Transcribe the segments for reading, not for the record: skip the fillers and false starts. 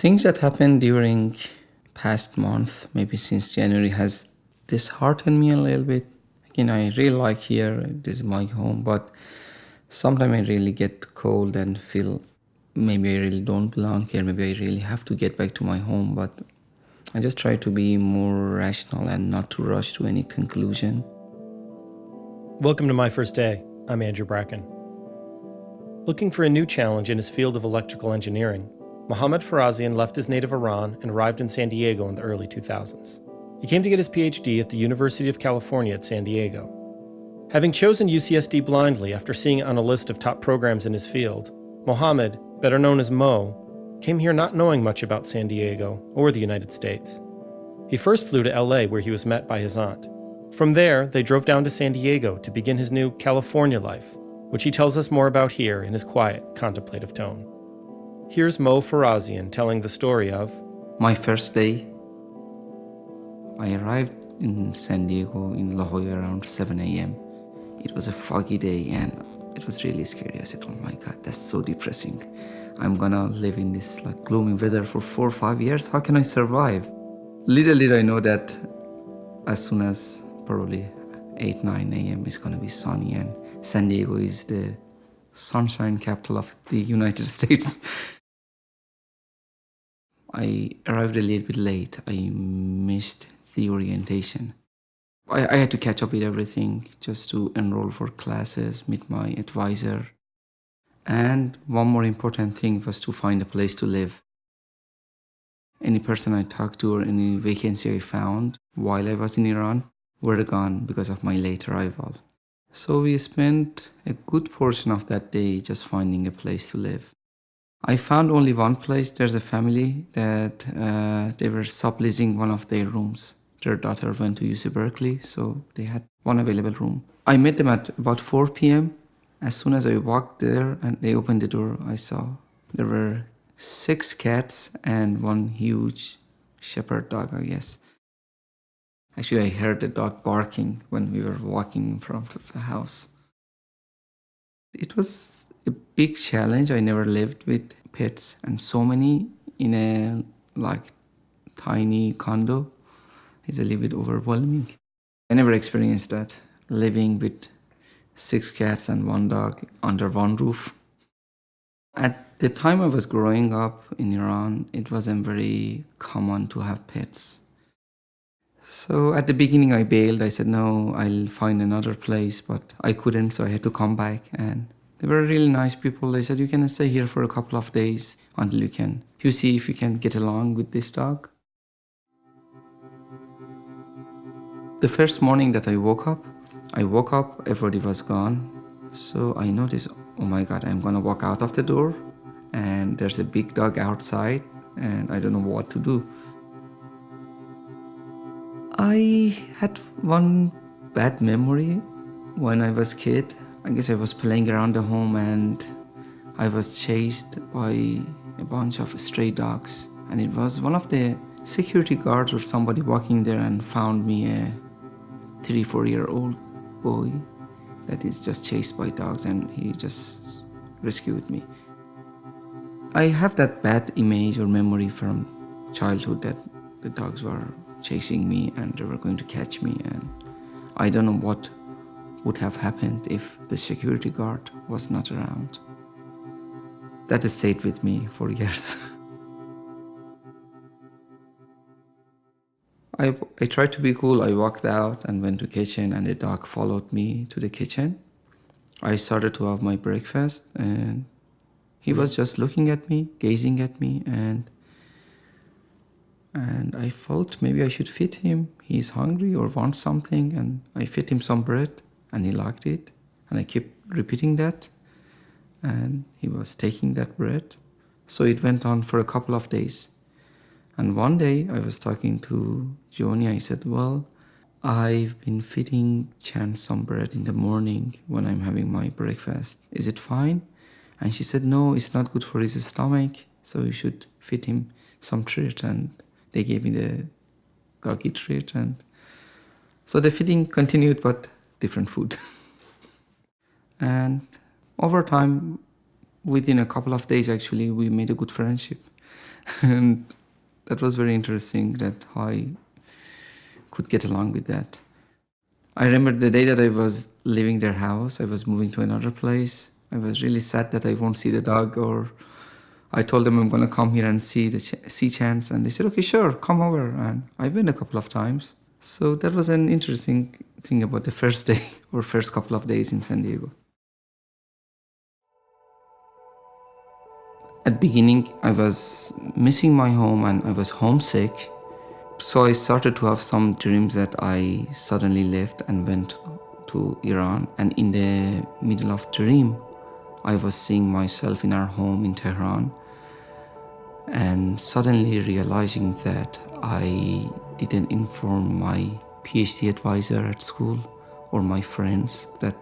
Things that happened during past month, maybe since January, has disheartened me a little bit. Again, I really like here. This is my home, but sometimes I really get cold and feel maybe I really don't belong here. Maybe I really have to get back to my home. But I just try to be more rational and not to rush to any conclusion. Welcome to My First Day. I'm Andrew Bracken. Looking for a new challenge in his field of electrical engineering, Mohammad Farazian left his native Iran and arrived in San Diego in the early 2000s. He came to get his PhD at the University of California at San Diego. Having chosen UCSD blindly after seeing it on a list of top programs in his field, Mohammad, better known as Mo, came here not knowing much about San Diego or the United States. He first flew to LA where he was met by his aunt. From there, they drove down to San Diego to begin his new California life, which he tells us more about here in his quiet, contemplative tone. Here's Mo Farazian telling the story of My first day, I arrived in San Diego in La Jolla around 7 a.m. It was a foggy day and it was really scary. I said, oh my God, that's so depressing. I'm gonna live in this gloomy weather for 4 or 5 years. How can I survive? Little did I know that as soon as probably 8, 9 a.m. it's gonna be sunny, and San Diego is the sunshine capital of the United States. I arrived a little bit late. I missed the orientation. I had to catch up with everything just to enroll for classes, meet my advisor. And one more important thing was to find a place to live. Any person I talked to or any vacancy I found while I was in Iran were gone because of my late arrival. So we spent a good portion of that day just finding a place to live. I found only one place. There's a family that they were subleasing one of their rooms. Their daughter went to UC Berkeley, so they had one available room. I met them at about 4 p.m. As soon as I walked there and they opened the door, I saw there were 6 cats and one huge shepherd dog, I guess. Actually, I heard the dog barking when we were walking in front of the house. It was a big challenge. I never lived with pets and so many in a tiny condo is a little bit overwhelming. I never experienced that, living with 6 cats and 1 dog under one roof. At the time I was growing up in Iran, it wasn't very common to have pets. So at the beginning I bailed. I said, no, I'll find another place, but I couldn't, so I had to come back. And they were really nice people. They said, you can stay here for a couple of days until you see if you can get along with this dog. The first morning that I woke up, everybody was gone. So I noticed, oh my God, I'm gonna walk out of the door and there's a big dog outside and I don't know what to do. I had one bad memory when I was a kid. I guess I was playing around the home and I was chased by a bunch of stray dogs. And it was one of the security guards or somebody walking there and found me, a 3-4-year-old boy that is just chased by dogs, and he just rescued me. I have that bad image or memory from childhood that the dogs were chasing me and they were going to catch me, and I don't know what would have happened if the security guard was not around. That stayed with me for years. I tried to be cool. I walked out and went to kitchen and the dog followed me to the kitchen. I started to have my breakfast and he was just looking at me, gazing at me, and I felt maybe I should feed him. He's hungry or wants something, and I fed him some bread and he liked it. And I kept repeating that and he was taking that bread. So it went on for a couple of days. And one day I was talking to Joni. I said, well, I've been feeding Chance some bread in the morning when I'm having my breakfast. Is it fine? And she said, no, it's not good for his stomach, so you should feed him some treat. And they gave me the doggy treat. And so the feeding continued, but different food. And over time, within a couple of days, actually, we made a good friendship. And that was very interesting that I could get along with that. I remember the day that I was leaving their house, I was moving to another place. I was really sad that I won't see the dog, or I told them I'm going to come here and see the sea chance, and they said, okay, sure, come over. And I went a couple of times. So that was an interesting thing about the first day or first couple of days in San Diego. At beginning, I was missing my home and I was homesick. So I started to have some dreams that I suddenly left and went to Iran. And in the middle of dream, I was seeing myself in our home in Tehran and suddenly realizing that I didn't inform my PhD advisor at school or my friends that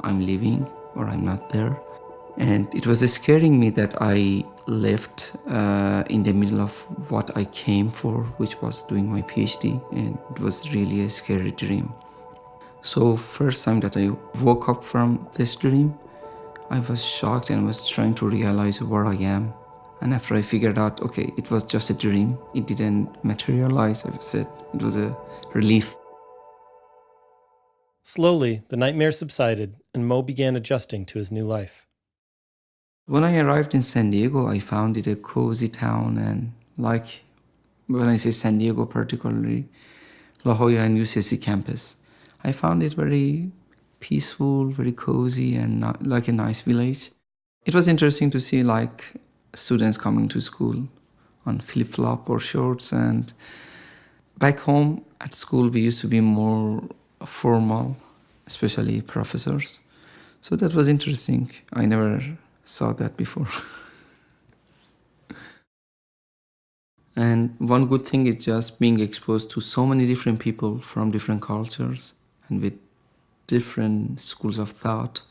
I'm leaving or I'm not there. And it was scaring me that I left in the middle of what I came for, which was doing my PhD, and it was really a scary dream. So first time that I woke up from this dream, I was shocked and was trying to realize where I am. And after I figured out, okay, it was just a dream, it didn't materialize, I said it was a relief. Slowly, the nightmare subsided, and Mo began adjusting to his new life. When I arrived in San Diego, I found it a cozy town, and like when I say San Diego particularly, La Jolla and UCSC campus, I found it very peaceful, very cozy, and like a nice village. It was interesting to see like students coming to school on flip-flop or shorts, and back home at school we used to be more formal, especially professors. So that was interesting. I never saw that before. And one good thing is just being exposed to so many different people from different cultures and with different schools of thought.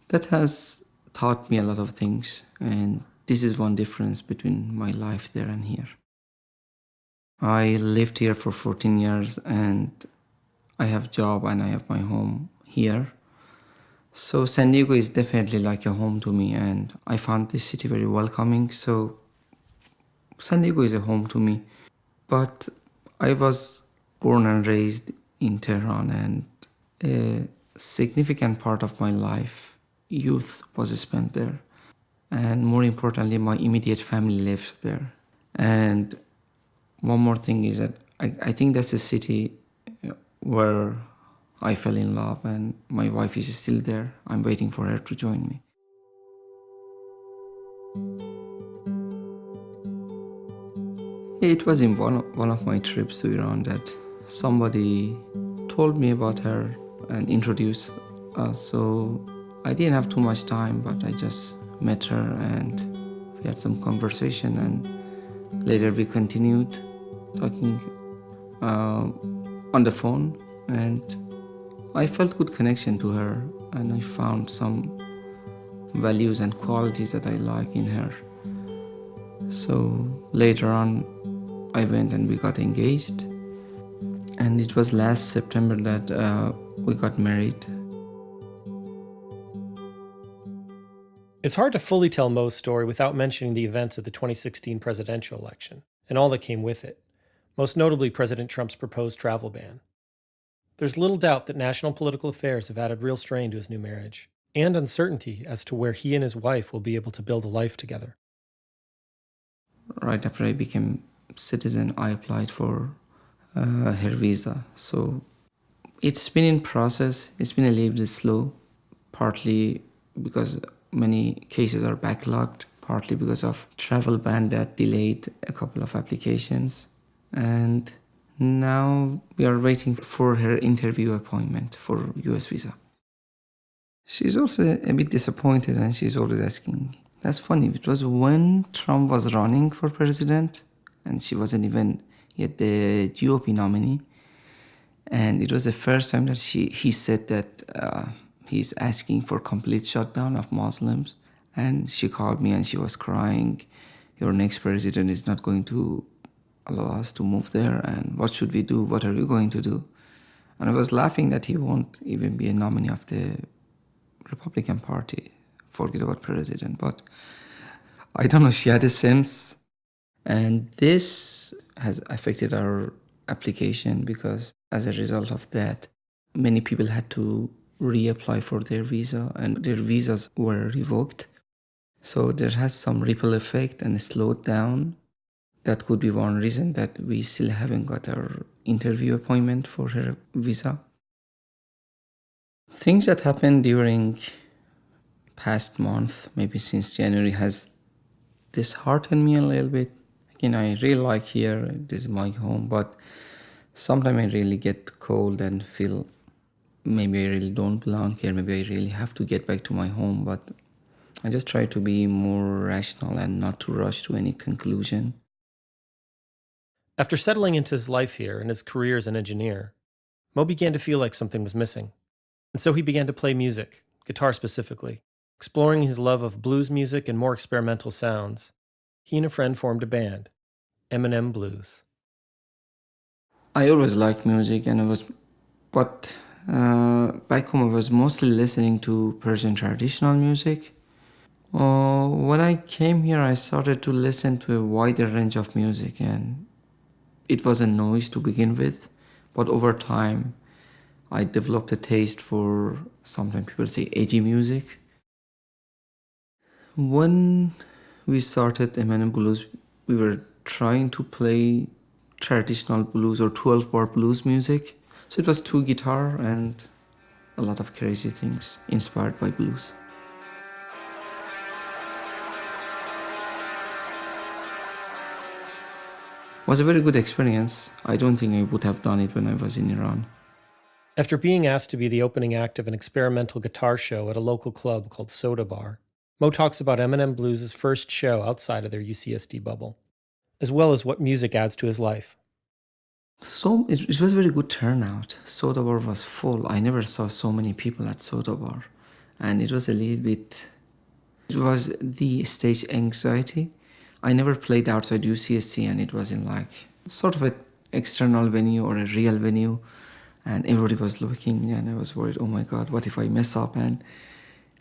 That has taught me a lot of things, and this is one difference between my life there and here. I lived here for 14 years and I have job and I have my home here. So San Diego is definitely like a home to me, and I found this city very welcoming. So San Diego is a home to me. But I was born and raised in Tehran, and a significant part of my life, youth, was spent there. And more importantly, my immediate family lives there. And one more thing is that I think that's a city where I fell in love, and my wife is still there. I'm waiting for her to join me. It was in one of my trips to Iran that somebody told me about her and introduced us. So I didn't have too much time, but I just met her and we had some conversation, and later we continued talking on the phone, and I felt good connection to her, and I found some values and qualities that I like in her. So later on, I went and we got engaged, and it was last September that we got married. It's hard to fully tell Mo's story without mentioning the events of the 2016 presidential election and all that came with it, most notably President Trump's proposed travel ban. There's little doubt that national political affairs have added real strain to his new marriage, and uncertainty as to where he and his wife will be able to build a life together. Right after I became citizen, I applied for her visa. So it's been in process. It's been a little bit slow, partly because many cases are backlogged, partly because of travel ban that delayed a couple of applications. And now we are waiting for her interview appointment for US visa. She's also a bit disappointed, and she's always asking. That's funny. It was when Trump was running for president, and she wasn't even yet the GOP nominee. And it was the first time that he said that he's asking for complete shutdown of Muslims. And she called me and she was crying. Your next president is not going to allow us to move there, and what should we do? What are you going to do? And I was laughing that he won't even be a nominee of the Republican Party. Forget about president. But I don't know, she had a sense And this has affected our application because as a result of that, many people had to reapply for their visa and their visas were revoked. So there has some ripple effect and slowed down. That could be one reason that we still haven't got our interview appointment for her visa. Things that happened during past month, maybe since January, has disheartened me a little bit. Again, I really like here, this is my home, but sometimes I really get cold and feel maybe I really don't belong here, maybe I really have to get back to my home, but I just try to be more rational and not to rush to any conclusion. After settling into his life here and his career as an engineer, Mo began to feel like something was missing. And so he began to play music, guitar specifically. Exploring his love of blues music and more experimental sounds, he and a friend formed a band, M&M Blues. I always liked music, but back home I was mostly listening to Persian traditional music. When I came here, I started to listen to a wider range of music, and it was a noise to begin with, but over time, I developed a taste for, sometimes people say, edgy music. When we started M&M Blues, we were trying to play traditional blues or 12-bar blues music. So it was two guitar and a lot of crazy things inspired by blues. It was a very good experience. I don't think I would have done it when I was in Iran. After being asked to be the opening act of an experimental guitar show at a local club called Soda Bar, Mo talks about M&M Blues' first show outside of their UCSD bubble, as well as what music adds to his life. So it was a very good turnout. Soda Bar was full. I never saw so many people at Soda Bar. And it was a little bit, it was the stage anxiety. I never played outside UCSD and it was in like sort of an external venue or a real venue. And everybody was looking and I was worried, oh my God, what if I mess up? And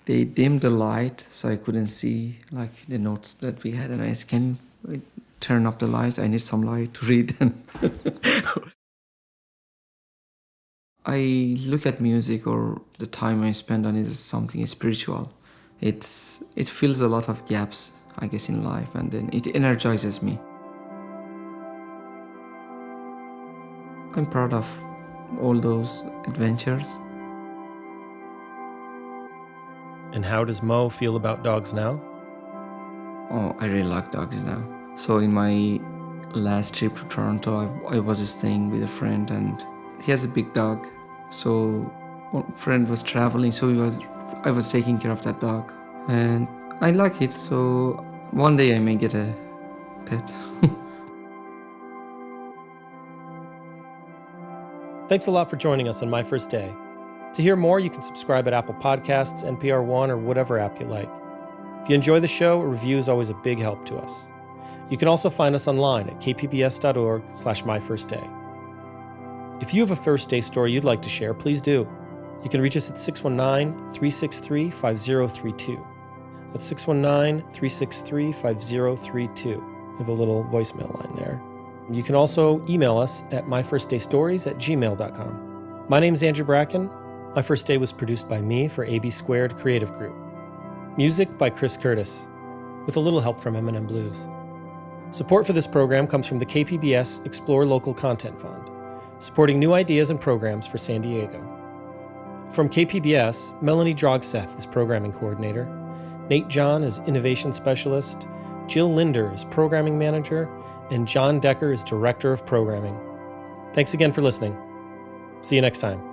they dimmed the light so I couldn't see like the notes that we had. And I asked, can you turn up the lights? I need some light to read. I look at music or the time I spend on it as something spiritual. It fills a lot of gaps, I guess, in life, and then it energizes me. I'm proud of all those adventures. And how does Mo feel about dogs now? Oh, I really like dogs now. So in my last trip to Toronto, I was staying with a friend and he has a big dog. So one friend was traveling, so I was taking care of that dog. And I like it, so one day I may get a pet. Thanks a lot for joining us on My First Day. To hear more, you can subscribe at Apple Podcasts, NPR One, or whatever app you like. If you enjoy the show, a review is always a big help to us. You can also find us online at kpbs.org/myfirstday. If you have a first day story you'd like to share, please do. You can reach us at 619-363-5032. That's 619-363-5032. We have a little voicemail line there. You can also email us at myfirstdaystories@gmail.com. My name is Andrew Bracken. My First Day was produced by me for AB Squared Creative Group. Music by Chris Curtis, with a little help from M&M Blues. Support for this program comes from the KPBS Explore Local Content Fund, supporting new ideas and programs for San Diego. From KPBS, Melanie Drogseth is Programming Coordinator, Nate John is Innovation Specialist, Jill Linder is Programming Manager, and John Decker is Director of Programming. Thanks again for listening. See you next time.